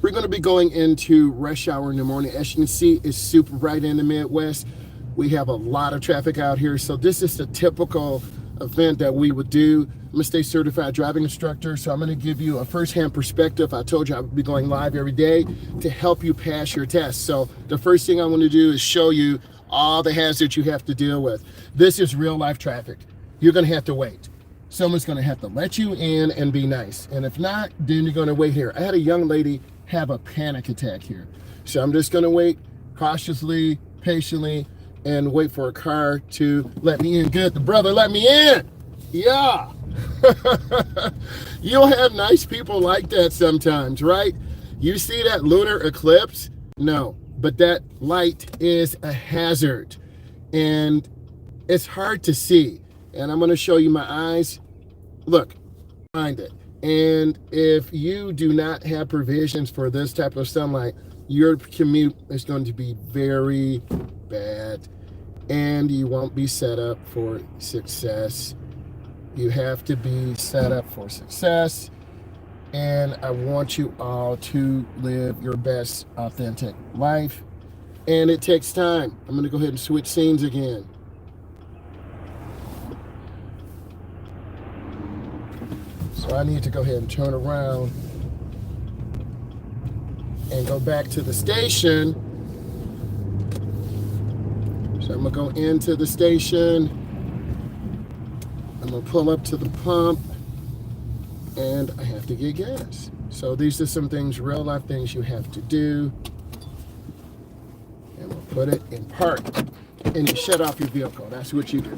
We're going to be going into rush hour in the morning. As you can see, it's super bright in the Midwest. We have a lot of traffic out here. So this is the typical event that we would do. I'm a state certified driving instructor, so I'm going to give you a firsthand perspective. I told you I would be going live every day to help you pass your test. So the first thing I want to do is show you all the hazards you have to deal with. This is real life traffic. You're going to have to wait. Someone's going to have to let you in and be nice. And if not, then you're going to wait here. I had a young lady have a panic attack here. So I'm just going to wait cautiously, patiently, and wait for a car to let me in. Good, the brother let me in. Yeah. You'll have nice people like that sometimes, right? You see that lunar eclipse? No, but that light is a hazard. And it's hard to see. And I'm going to show you my eyes. Look, find it. And if you do not have provisions for this type of sunlight, your commute is going to be very bad. And you won't be set up for success. You have to be set up for success. And I want you all to live your best authentic life. And it takes time. I'm going to go ahead and switch scenes again. So I need to go ahead and turn around and go back to the station. So I'm gonna go into the station. I'm gonna pull up to the pump and I have to get gas. So these are some things, real life things you have to do. And we'll put it in park and you shut off your vehicle. That's what you do.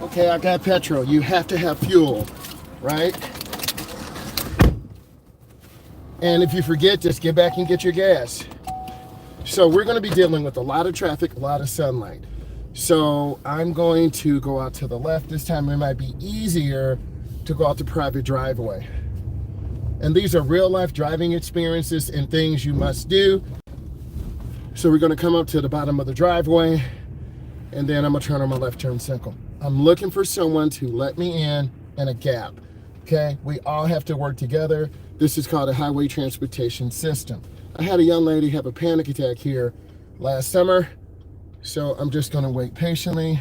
Okay, I got petrol. You have to have fuel, right? And if you forget, just get back and get your gas. So we're going to be dealing with a lot of traffic, a lot of sunlight. So I'm going to go out to the left. This time it might be easier to go out the private driveway. And these are real life driving experiences and things you must do. So we're going to come up to the bottom of the driveway and then I'm going to turn on my left turn signal. I'm looking for someone to let me in a gap. Okay, we all have to work together. This is called a highway transportation system. I had a young lady have a panic attack here last summer. So I'm just gonna wait patiently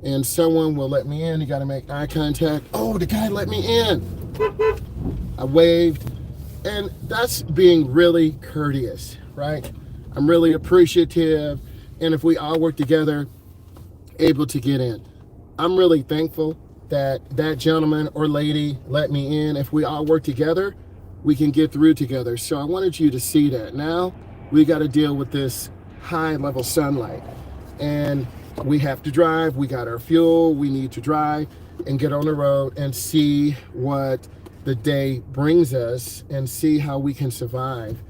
and someone will let me in. You gotta make eye contact. Oh, the guy let me in. I waved, and that's being really courteous, right? I'm really appreciative, and if we all work together, able to get in. I'm really thankful that that gentleman or lady let me in. If we all work together, we can get through together. So I wanted you to see that. Now we got to deal with this high level sunlight, and we have to drive. We got our fuel. We need to drive and get on the road and see what the day brings us and see how we can survive.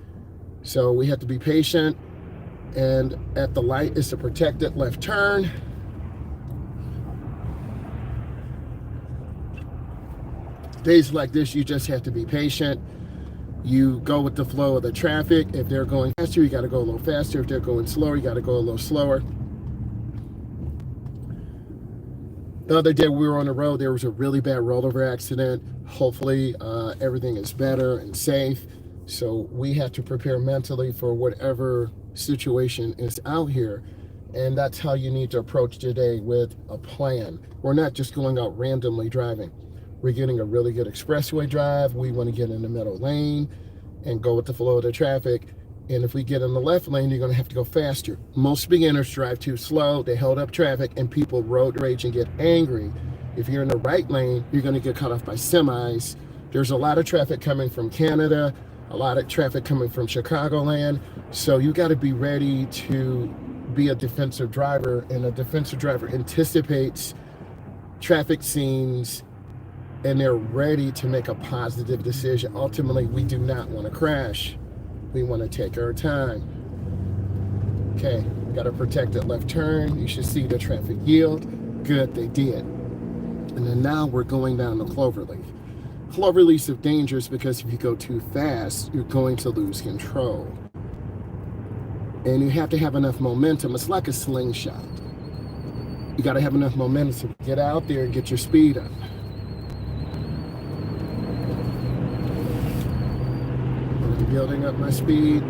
So we have to be patient And at the light is a protected left turn. Days like this, you just have to be patient. You go with the flow of the traffic. If they're going faster, you got to go a little faster. If they're going slower, you got to go a little slower. The other day we were on the road, there was a really bad rollover accident. Hopefully everything is better and safe. So we have to prepare mentally for whatever situation is out here. And that's how you need to approach today, with a plan. We're not just going out randomly driving. We're getting a really good expressway drive. We want to get in the middle lane and go with the flow of the traffic. And if we get in the left lane, you're going to have to go faster. Most beginners drive too slow. They hold up traffic, and people road rage and get angry. If you're in the right lane, you're going to get cut off by semis. There's a lot of traffic coming from Canada, a lot of traffic coming from Chicagoland. So you got to be ready to be a defensive driver, and a defensive driver anticipates traffic scenes, and they're ready to make a positive decision. Ultimately, we do not want to crash. We want to take our time. Okay, got a protected left turn. You should see the traffic yield. Good, they did. And then now we're going down the cloverleaf. Cloverleafs are dangerous because if you go too fast, you're going to lose control. And you have to have enough momentum. It's like a slingshot. You got to have enough momentum to get out there and get your speed up. Building up my speed,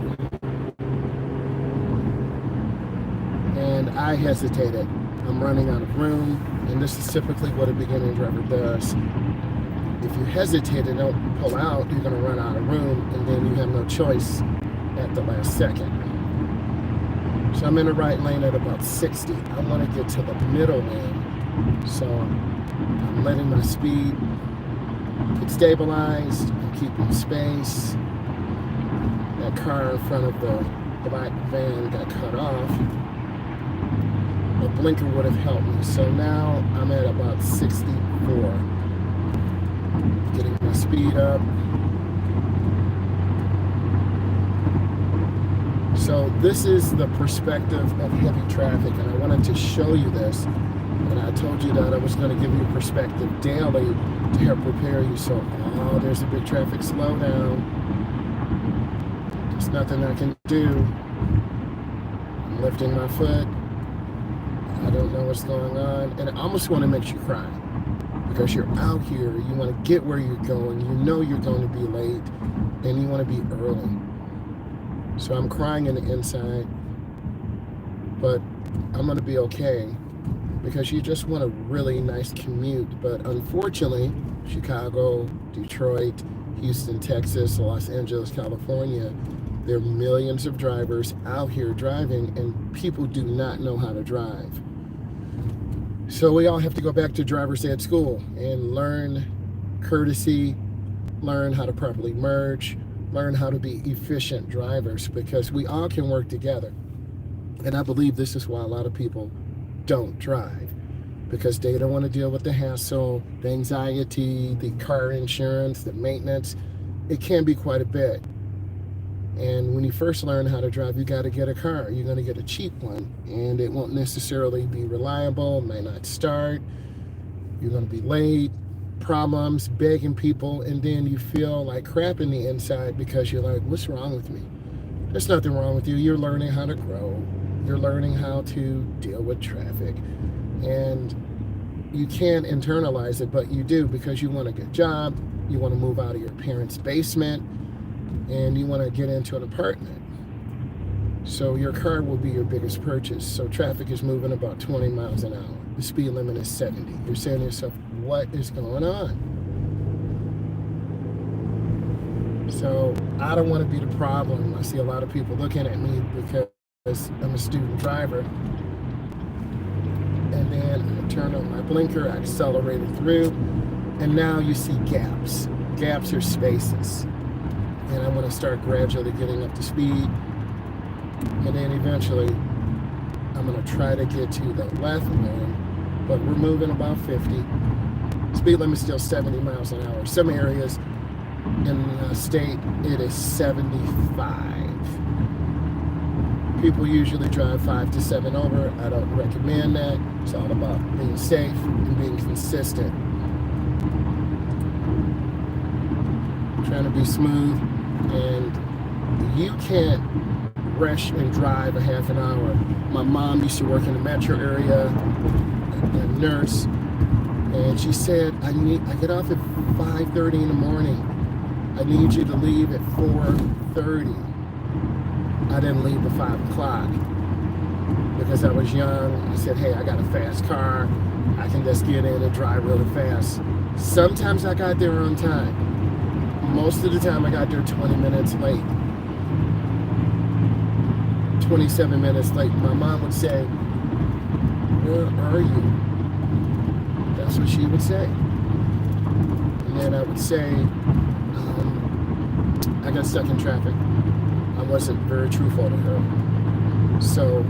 and I hesitated. I'm running out of room, and this is typically what a beginning driver does. If you hesitate and don't pull out, you're going to run out of room, and then you have no choice at the last second. So I'm in the right lane at about 60. I want to get to the middle lane, so I'm letting my speed get stabilized. I'm keeping space. That car in front of the black van got cut off. A blinker would have helped me. So now I'm at about 64. Getting my speed up. So this is the perspective of heavy traffic, and I wanted to show you this. And I told you that I was going to give you perspective daily to help prepare you. So, oh, there's a big traffic slowdown. There's nothing I can do. I'm lifting my foot. I don't know what's going on. And I almost want to make you cry. Because you're out here, you want to get where you're going. You know you're going to be late. And you want to be early. So I'm crying in the inside. But I'm going to be okay. Because you just want a really nice commute. But unfortunately, Chicago, Detroit, Houston, Texas, Los Angeles, California, there are millions of drivers out here driving, and people do not know how to drive. So we all have to go back to driver's ed school and learn courtesy, learn how to properly merge, learn how to be efficient drivers, because we all can work together. And I believe this is why a lot of people don't drive, because they don't want to deal with the hassle, the anxiety, the car insurance, the maintenance. It can be quite a bit. And when you first learn how to drive, you got to get a car. You're going to get a cheap one, and it won't necessarily be reliable, may not start. You're going to be late, problems, begging people, and then you feel like crap in the inside because you're like, what's wrong with me? There's nothing wrong with you. You're learning how to grow. You're learning how to deal with traffic. And you can't internalize it, but you do, because you want a good job. You want to move out of your parents' basement, and you want to get into an apartment. So your car will be your biggest purchase. So traffic is moving about 20 miles an hour. The speed limit is 70. You're saying to yourself, what is going on? So I don't want to be the problem. I see a lot of people looking at me because I'm a student driver. And then I turned on my blinker, I accelerated through, and now you see gaps. Gaps are spaces. And I'm going to start gradually getting up to speed. And then eventually, I'm going to try to get to the left lane, but we're moving about 50. Speed limit is still 70 miles an hour. Some areas in the state, it is 75. People usually drive 5 to 7 over. I don't recommend that. It's all about being safe and being consistent. Trying to be smooth, and you can't rush and drive a half an hour. My mom used to work in the metro area, a nurse, and she said, I get off at 5:30 in the morning. I need you to leave at 4:30. I didn't leave at 5 o'clock because I was young. I said, hey, I got a fast car. I can just get in and drive really fast. Sometimes I got there on time. Most of the time I got there 20 minutes late. 27 minutes late. My mom would say, where are you? That's what she would say. And then I would say, I got stuck in traffic. I wasn't very truthful to her. So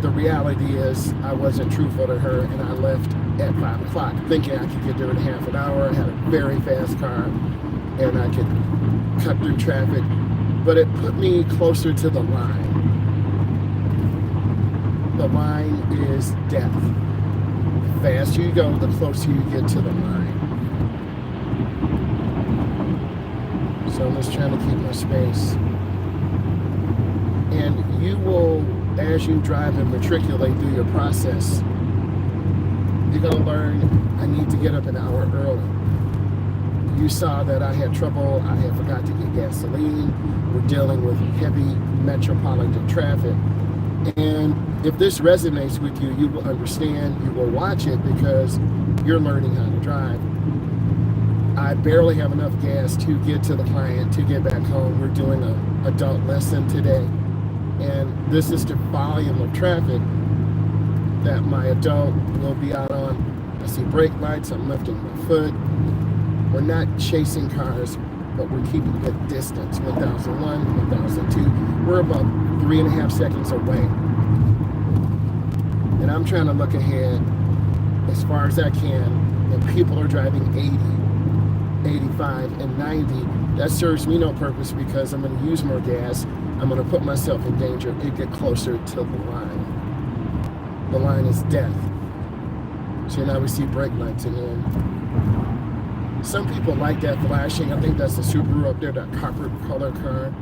the reality is I wasn't truthful to her, and I left at 5 o'clock thinking I could get there in half an hour. I had a very fast car and I could cut through traffic, but it put me closer to the line. The line is death. The faster you go, the closer you get to the line. So I'm just trying to keep my space. And you will, as you drive and matriculate through your process, you're going to learn, I need to get up an hour early. You saw that I had trouble. I had forgot to get gasoline. We're dealing with heavy metropolitan traffic. And if this resonates with you, you will understand, you will watch it because you're learning how to drive. I barely have enough gas to get to the client, to get back home. We're doing an adult lesson today. And this is the volume of traffic that my adult will be out on. I see brake lights, I'm lifting my foot. We're not chasing cars, but we're keeping a good distance. 1001, 1002. We're about 3.5 seconds away. And I'm trying to look ahead as far as I can, and people are driving 80, 85, and 90. That serves me no purpose because I'm going to use more gas. I'm going to put myself in danger and get closer to the line. The line is death. So now we see brake lights again. Some people like that flashing. I think that's the Subaru up there, that copper color car.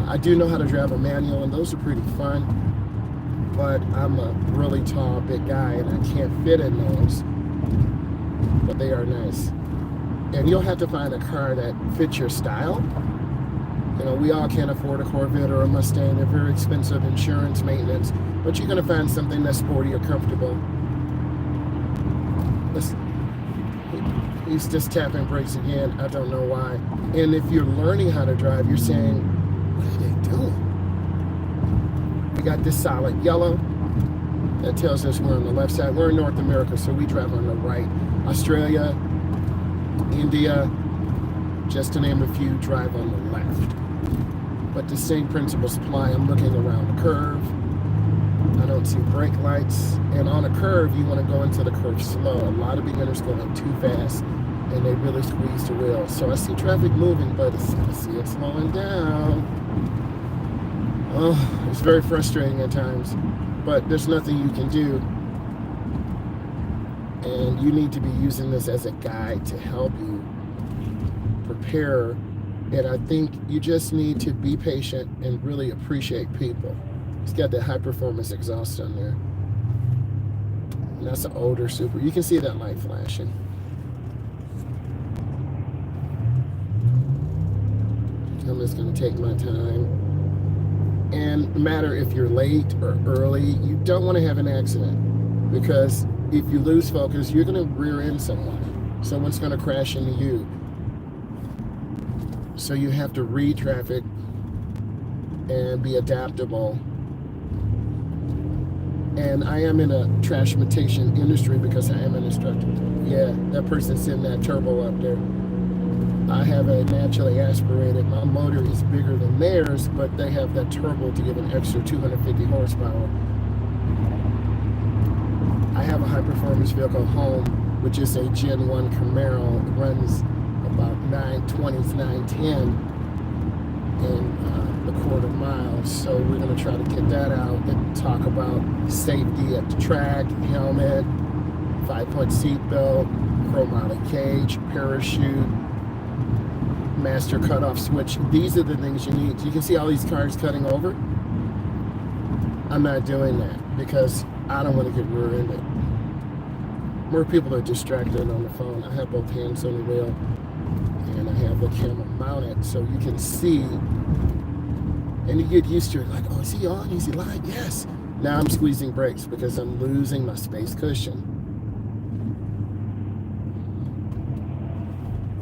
I do know how to drive a manual, and those are pretty fun. But I'm a really tall, big guy, and I can't fit in those. But they are nice. And you'll have to find a car that fits your style. You know, we all can't afford a Corvette or a Mustang. They're very expensive, insurance, maintenance. But you're going to find something that's sporty or comfortable. He's just tapping brakes again. I don't know why. And if you're learning how to drive, you're saying, what are they doing? We got this solid yellow. That tells us we're on the left side. We're in North America, so we drive on the right. Australia, India, just to name a few, drive on the left. But the same principles apply. I'm looking around the curve. I don't see brake lights. And on a curve, you want to go into the curve slow. A lot of beginners go in too fast, and they really squeeze the wheel. So I see traffic moving, but I see it slowing down. Oh, it's very frustrating at times, but there's nothing you can do. And you need to be using this as a guide to help you prepare. And I think you just need to be patient and really appreciate people. It's got that high performance exhaust on there. And that's an older Super. You can see that light flashing. I'm just going to take my time. And no matter if you're late or early, you don't want to have an accident, because if you lose focus, you're going to rear end someone. Someone's going to crash into you. So you have to read traffic and be adaptable. And I am in a transportation industry because I am an instructor. Yeah, that person's in that turbo up there. I have a naturally aspirated. My motor is bigger than theirs, but they have that turbo to give an extra 250 horsepower. I have a high-performance vehicle home, which is a Gen 1 Camaro. It runs about 920s, 910. And the 1/4 miles. So we're going to try to get that out and talk about safety at the track, helmet, 5-point seatbelt, chromatic cage, parachute, master cutoff switch. These are the things you need. You can see all these cars cutting over. I'm not doing that because I don't want to get rear-ended. More people are distracted on the phone. I have both hands on the wheel and I have the camera mounted so you can see, and you get used to it. Like, oh, is he on? Is he live? Yes. Now I'm squeezing brakes because I'm losing my space cushion.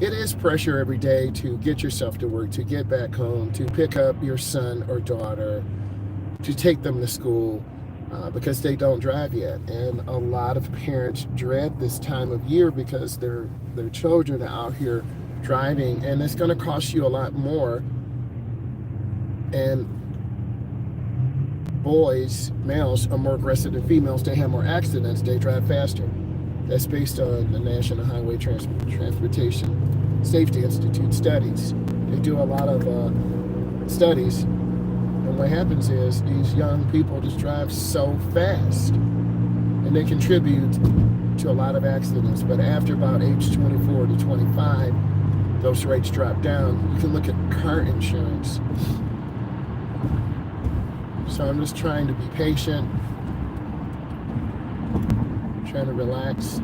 It is pressure every day to get yourself to work, to get back home, to pick up your son or daughter, to take them to school, because they don't drive yet. And a lot of parents dread this time of year because their children are out here driving, and it's going to cost you a lot more. And boys, males, are more aggressive than females. They have more accidents. They drive faster. That's based on the National Highway Transportation Safety Institute studies. They do a lot of studies. And what happens is these young people just drive so fast, and they contribute to a lot of accidents. But after about age 24 to 25, those rates drop down. You can look at car insurance. So I'm just trying to be patient, trying to relax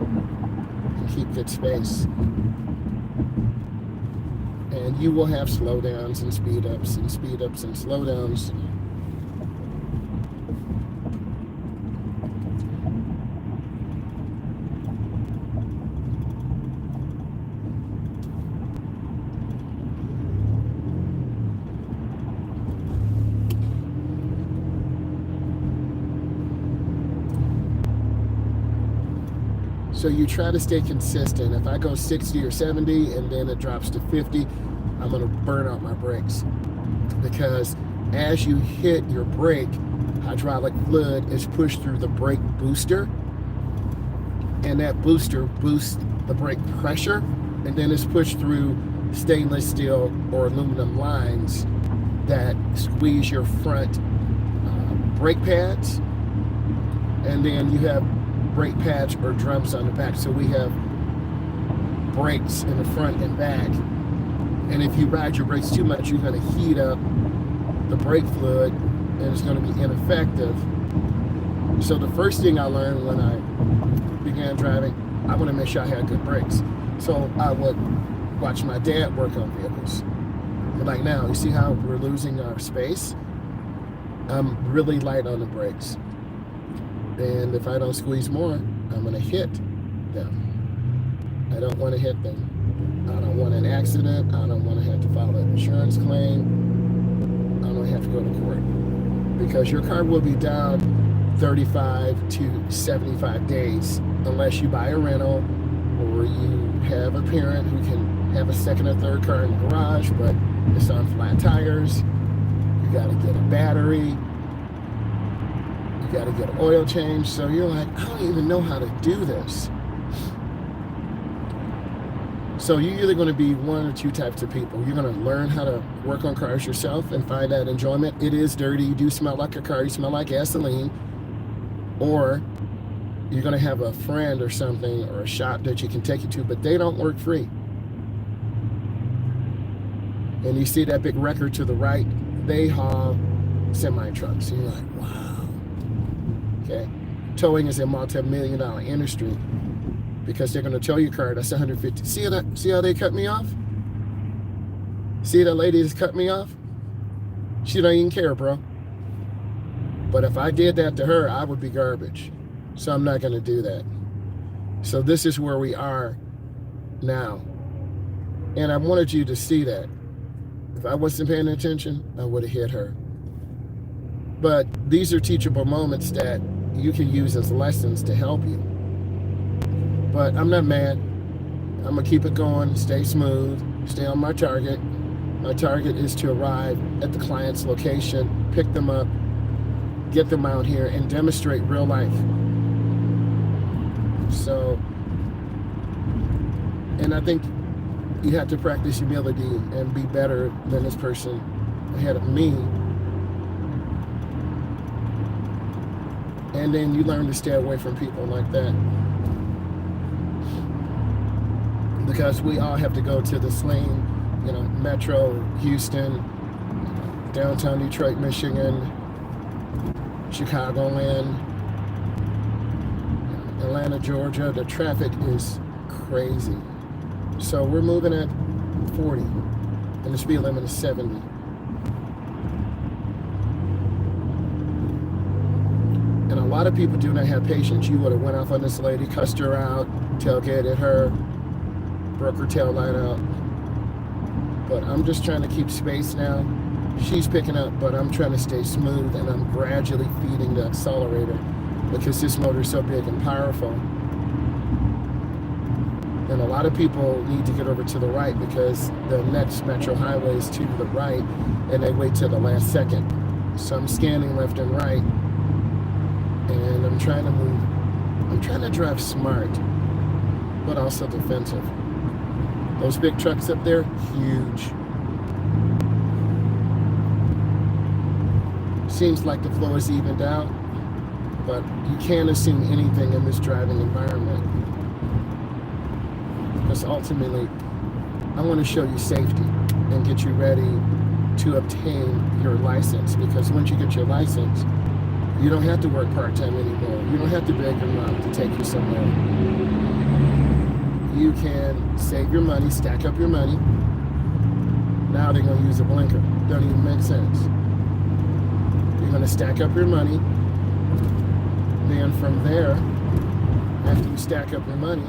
and keep good space. And you will have slowdowns and speed ups and speed ups and slowdowns. So you try to stay consistent. If I go 60 or 70 and then it drops to 50, I'm going to burn out my brakes. Because as you hit your brake, hydraulic fluid is pushed through the brake booster. And that booster boosts the brake pressure. And then it's pushed through stainless steel or aluminum lines that squeeze your front brake pads. And then you have brake pads or drums on the back. So we have brakes in the front and back. And if you ride your brakes too much, you're going to heat up the brake fluid and it's going to be ineffective. So the first thing I learned when I began driving, I want to make sure I had good brakes. So I would watch my dad work on vehicles. And like now, you see how we're losing our space? I'm really light on the brakes. And if I don't squeeze more, I'm going to hit them. I don't want to hit them. I don't want an accident. I don't want to have to file an insurance claim. I don't have to go to court. Because your car will be down 35 to 75 days unless you buy a rental or you have a parent who can have a second or third car in the garage, but it's on flat tires. You got to get a battery. Got to get an oil change. So you're like, I don't even know how to do this. So you're either going to be one or two types of people. You're going to learn how to work on cars yourself and find that enjoyment. It is dirty. You do smell like a car. You smell like gasoline. Or you're going to have a friend or something or a shop that you can take you to, but they don't work free. And you see that big record to the right, they haul semi-trucks. And you're like, wow. Okay, towing is a multi-million-dollar industry because they're going to tow your car. That's $150. See that? See how they cut me off? See that lady just cut me off? She don't even care, bro. But if I did that to her, I would be garbage. So I'm not going to do that. So this is where we are now, and I wanted you to see that. If I wasn't paying attention, I would have hit her. But these are teachable moments that you can use as lessons to help you. But I'm not mad. I'm going to keep it going, stay smooth, stay on my target. My target is to arrive at the client's location, pick them up, get them out here, and demonstrate real life. So, and I think you have to practice humility and be better than this person ahead of me. And then you learn to stay away from people like that. Because we all have to go to the Sling, Metro, Houston, downtown Detroit, Michigan, Chicagoland, Atlanta, Georgia. The traffic is crazy. So we're moving at 40 and the speed limit is 70. And a lot of people do not have patience. You would have went off on this lady, cussed her out, tailgated her, broke her tail light out. But I'm just trying to keep space now. She's picking up, but I'm trying to stay smooth, and I'm gradually feeding the accelerator because this motor is so big and powerful. And a lot of people need to get over to the right because the next metro highway is to the right, and they wait till the last second. So I'm scanning left and right, and I'm trying to move. I'm trying to drive smart, but also defensive. Those big trucks up there, huge. Seems like the flow is evened out, but you can't assume anything in this driving environment. Because ultimately, I want to show you safety and get you ready to obtain your license. Because once you get your license, you don't have to work part-time anymore. You don't have to beg your mom to take you somewhere. You can save your money, stack up your money. Now they're going to use a blinker. Doesn't even make sense. You're going to stack up your money. Then from there, after you stack up your money,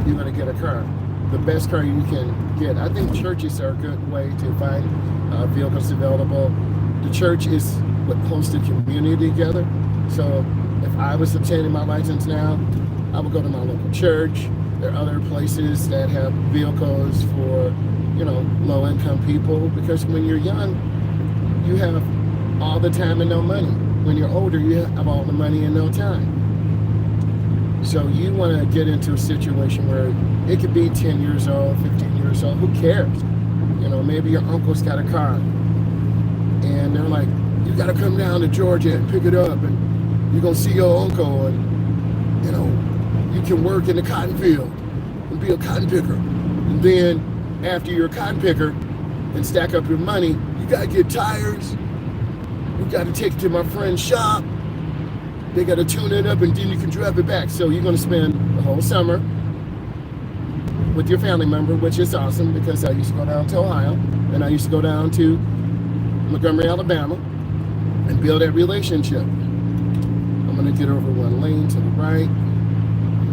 you're going to get a car. The best car you can get. I think churches are a good way to find vehicles available. The church is what holds the community together. So if I was obtaining my license now, I would go to my local church. There are other places that have vehicles for, low-income people. Because when you're young, you have all the time and no money. When you're older, you have all the money and no time. So you want to get into a situation where it could be 10 years old, 15 years old. Who cares? Maybe your uncle's got a car, and they're like, you got to come down to Georgia and pick it up, and you're gonna see your uncle, and you can work in the cotton field and be a cotton picker. And then after you're a cotton picker and stack up your money, you gotta get tires. You gotta take it to my friend's shop. They gotta tune it up, and then you can drive it back. So you're gonna spend the whole summer with your family member, which is awesome because I used to go down to Ohio and I used to go down to Montgomery, Alabama, and build that relationship. I'm gonna get over one lane to the right,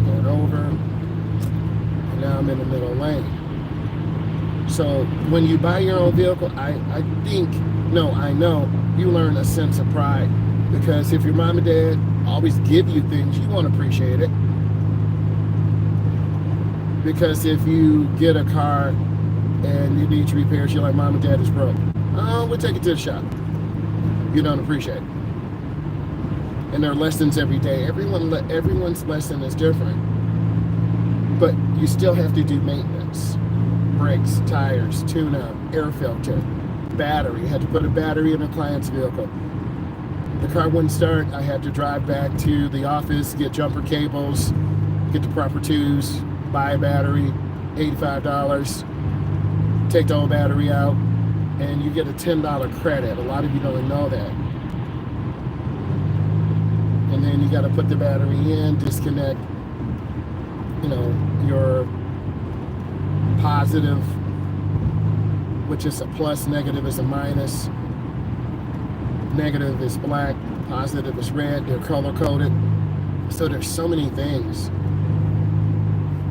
going over, and now I'm in the middle lane. So when you buy your own vehicle, I know you learn a sense of pride, because if your mom and dad always give you things, you won't appreciate it. Because if you get a car and you need repairs, you're like, mom and dad is broke. Oh, we'll take it to the shop. You don't appreciate it. And there are lessons every day. Everyone's lesson is different. But you still have to do maintenance. Brakes, tires, tune-up, air filter, battery. I had to put a battery in a client's vehicle. The car wouldn't start. I had to drive back to the office, get jumper cables, get the proper tubes, buy a battery, $85, take the whole battery out, and you get a $10 credit. A lot of you don't know that. And then you got to put the battery in, disconnect, your positive, which is a plus, negative is a minus. Negative is black, positive is red. They're color coded. So there's so many things.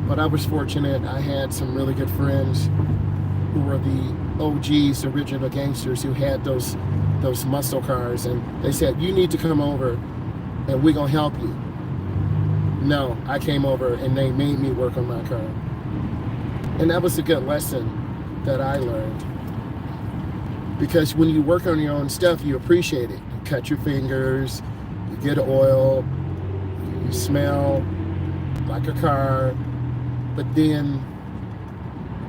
But I was fortunate. I had some really good friends who were the OGs, original gangsters, who had those muscle cars, and they said, you need to come over and we're gonna help you. No, I came over and they made me work on my car. And that was a good lesson that I learned. Because when you work on your own stuff, you appreciate it. You cut your fingers, you get oil, you smell like a car. But then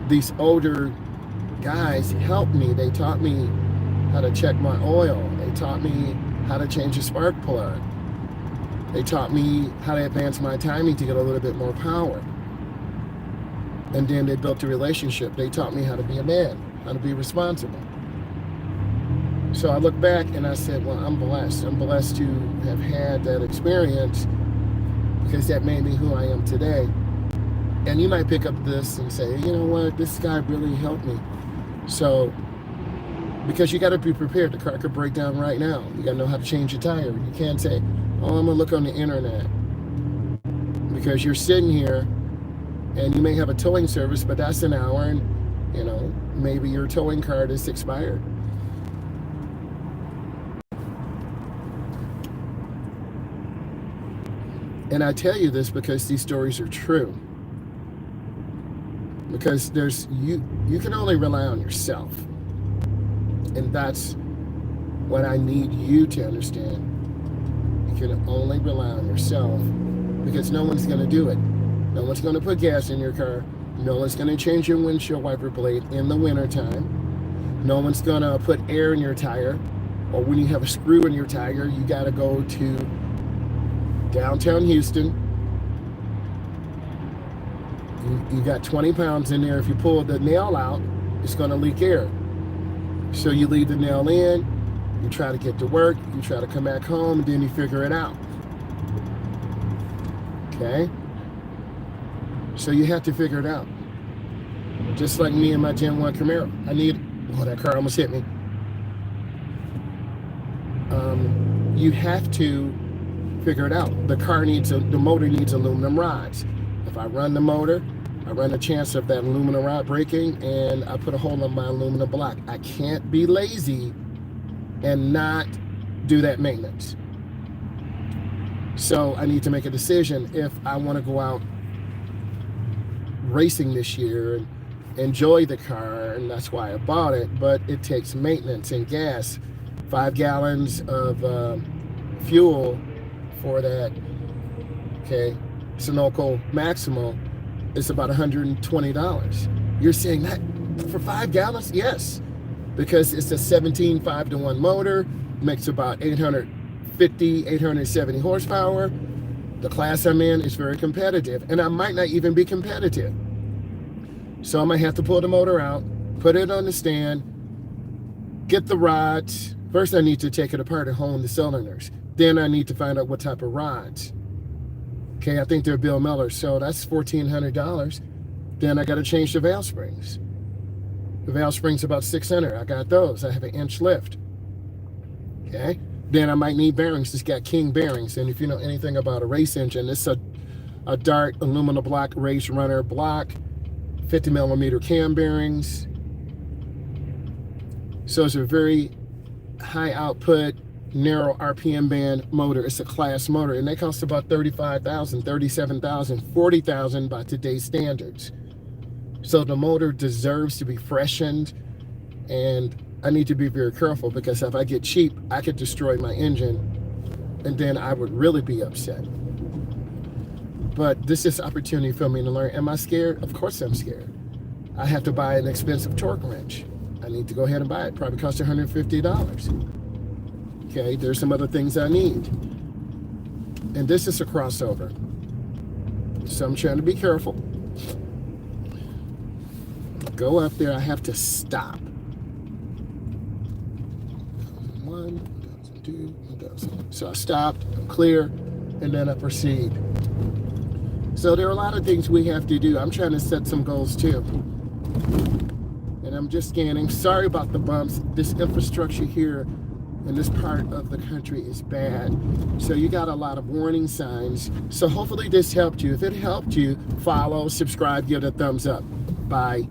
these older guys helped me. They taught me how to check my oil. They taught me how to change a spark plug. They taught me how to advance my timing to get a little bit more power. And then they built a relationship. They taught me how to be a man, how to be responsible. So I look back and I said, well, I'm blessed. I'm blessed to have had that experience because that made me who I am today. And you might pick up this and say, you know what, this guy really helped me. So, because you got to be prepared. The car could break down right now. You got to know how to change your tire. You can't say, oh, I'm going to look on the internet. Because you're sitting here and you may have a towing service, but that's an hour and, you know, maybe your towing card is expired. And I tell you this because these stories are true. Because there's you can only rely on yourself. And that's what I need you to understand. You can only rely on yourself because no one's going to do it. No one's going to put gas in your car. No one's going to change your windshield wiper blade in the wintertime. No one's going to put air in your tire. Or when you have a screw in your tire, you got to go to downtown Houston. You got 20 pounds in there. If you pull the nail out, it's going to leak air. So you leave the nail in, you try to get to work, you try to come back home, and then you figure it out. Okay? So you have to figure it out. Just like me and my Gen 1 Camaro. Oh, that car almost hit me. You have to figure it out. The motor needs aluminum rods. If I run the motor, I run a chance of that aluminum rod breaking, and I put a hole in my aluminum block. I can't be lazy and not do that maintenance. So I need to make a decision if I want to go out racing this year and enjoy the car, and that's why I bought it, but it takes maintenance and gas. 5 gallons of fuel for that, okay, Sunoco Maximo is about $120. You're saying that for 5 gallons? Yes, because it's a 17 5-to-1 motor, makes about 850, 870 horsepower. The class I'm in is very competitive, and I might not even be competitive. So I might have to pull the motor out, put it on the stand, get the rods. First, I need to take it apart and hone the cylinders. Then I need to find out what type of rods. Okay, I think they're Bill Miller, so that's $1,400. Then I got to change the valve springs. The valve springs about $600. I got those. I have an inch lift. Okay, then I might need bearings. It's got King bearings, and if you know anything about a race engine, it's a Dart aluminum block race runner block, 50 millimeter cam bearings. So it's a very high output, narrow RPM band motor. It's a class motor, and they cost about $35,000, $37,000, $40,000 by today's standards. So the motor deserves to be freshened, and I need to be very careful because if I get cheap, I could destroy my engine, and then I would really be upset. But this is opportunity for me to learn. Am I scared? Of course I'm scared. I have to buy an expensive torque wrench. I need to go ahead and buy it. Probably costs $150. Okay, there's some other things I need. And this is a crossover. So I'm trying to be careful. Go up there, I have to stop. 1,000, 1,002, 1,000. So I stopped, I'm clear, and then I proceed. So there are a lot of things we have to do. I'm trying to set some goals too. And I'm just scanning. Sorry about the bumps. This infrastructure here in this part of the country is bad. So you got a lot of warning signs. So hopefully this helped you. If it helped you, follow, subscribe, give it a thumbs up. Bye.